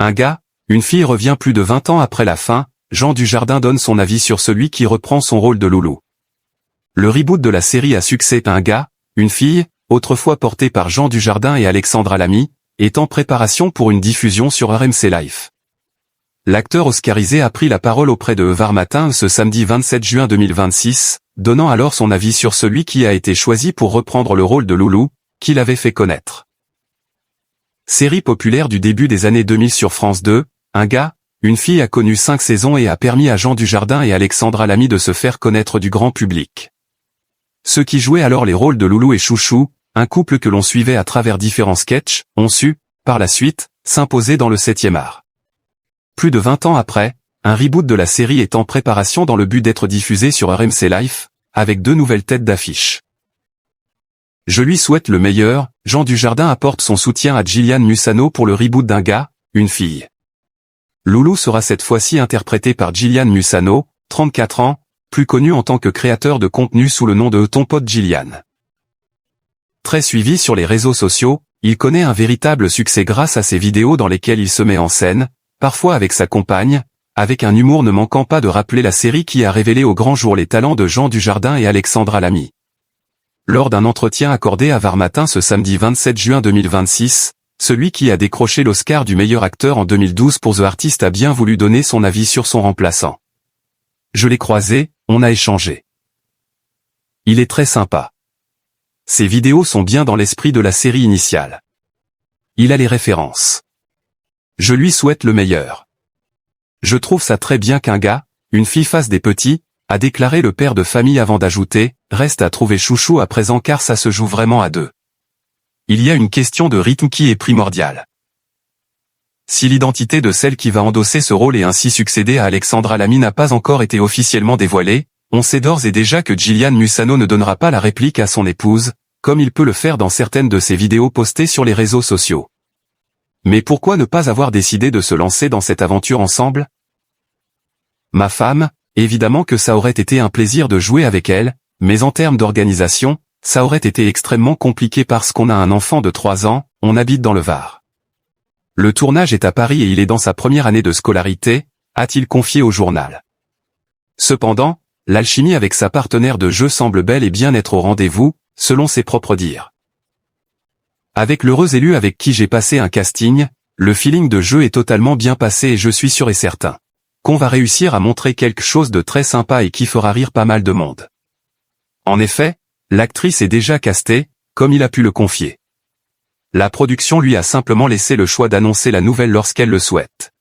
Un gars, une fille revient plus de 20 ans après la fin, Jean Dujardin donne son avis sur celui qui reprend son rôle de Loulou. Le reboot de la série à succès Un gars, une fille, autrefois porté par Jean Dujardin et Alexandra Lamy, est en préparation pour une diffusion sur RMC Live. L'acteur oscarisé a pris la parole auprès de Var Matin ce samedi 27 juin 2026, donnant alors son avis sur celui qui a été choisi pour reprendre le rôle de Loulou, qu'il avait fait connaître. Série populaire du début des années 2000 sur France 2, Un gars, une fille a connu 5 saisons et a permis à Jean Dujardin et Alexandra Lamy de se faire connaître du grand public. Ceux qui jouaient alors les rôles de Loulou et Chouchou, un couple que l'on suivait à travers différents sketchs, ont su, par la suite, s'imposer dans le 7e art. Plus de 20 ans après, un reboot de la série est en préparation dans le but d'être diffusé sur RMC Live, avec 2 nouvelles têtes d'affiche. Je lui souhaite le meilleur, Jean Dujardin apporte son soutien à Gillian Mussano pour le reboot d'Un gars, une fille. Loulou sera cette fois-ci interprété par Gillian Mussano, 34 ans, plus connu en tant que créateur de contenu sous le nom de Ton pote Gillian. Très suivi sur les réseaux sociaux, il connaît un véritable succès grâce à ses vidéos dans lesquelles il se met en scène, parfois avec sa compagne, avec un humour ne manquant pas de rappeler la série qui a révélé au grand jour les talents de Jean Dujardin et Alexandra Lamy. Lors d'un entretien accordé à Var Matin ce samedi 27 juin 2026, celui qui a décroché l'Oscar du meilleur acteur en 2012 pour The Artist a bien voulu donner son avis sur son remplaçant. Je l'ai croisé, on a échangé. Il est très sympa. Ses vidéos sont bien dans l'esprit de la série initiale. Il a les références. Je lui souhaite le meilleur. Je trouve ça très bien qu'un gars, une fille fasse des petits, a déclaré le père de famille avant d'ajouter, reste à trouver Chouchou à présent car ça se joue vraiment à 2. Il y a une question de rythme qui est primordiale. Si l'identité de celle qui va endosser ce rôle et ainsi succéder à Alexandra Lamy n'a pas encore été officiellement dévoilée, on sait d'ores et déjà que Gillian Mussano ne donnera pas la réplique à son épouse, comme il peut le faire dans certaines de ses vidéos postées sur les réseaux sociaux. Mais pourquoi ne pas avoir décidé de se lancer dans cette aventure ensemble? Ma femme, évidemment que ça aurait été un plaisir de jouer avec elle, mais en termes d'organisation, ça aurait été extrêmement compliqué parce qu'on a un enfant de 3 ans, on habite dans le Var. Le tournage est à Paris et il est dans sa première année de scolarité, a-t-il confié au journal. Cependant, l'alchimie avec sa partenaire de jeu semble bel et bien être au rendez-vous, selon ses propres dires. Avec l'heureux élu avec qui j'ai passé un casting, le feeling de jeu est totalement bien passé et je suis sûr et certain qu'on va réussir à montrer quelque chose de très sympa et qui fera rire pas mal de monde. En effet, l'actrice est déjà castée, comme il a pu le confier. La production lui a simplement laissé le choix d'annoncer la nouvelle lorsqu'elle le souhaite.